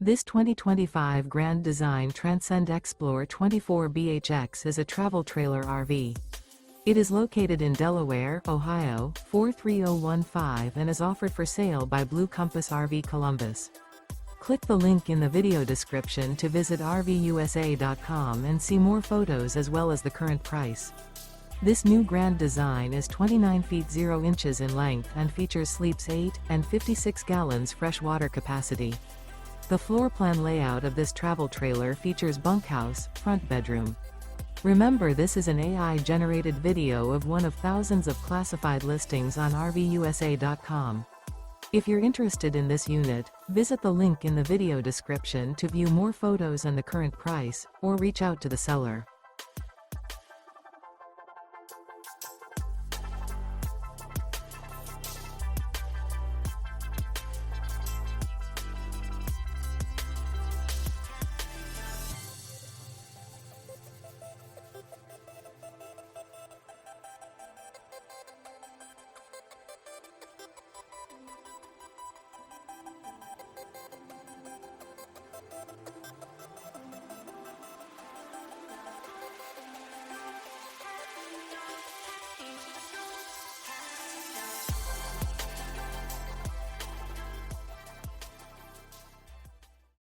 This 2025 Grand Design Transcend Xplor 24BHX is a travel trailer RV. It is located in Delaware, Ohio, 43015 and is offered for sale by Blue Compass RV Columbus. Click the link in the video description to visit RVUSA.com and see more photos as well as the current price. This new Grand Design is 29 feet 0 inches in length and features sleeps 8 and 56 gallons fresh water capacity. The floor plan layout of this travel trailer features bunkhouse, front bedroom. Remember, this is an AI-generated video of one of thousands of classified listings on RVUSA.com. If you're interested in this unit, visit the link in the video description to view more photos and the current price, or reach out to the seller.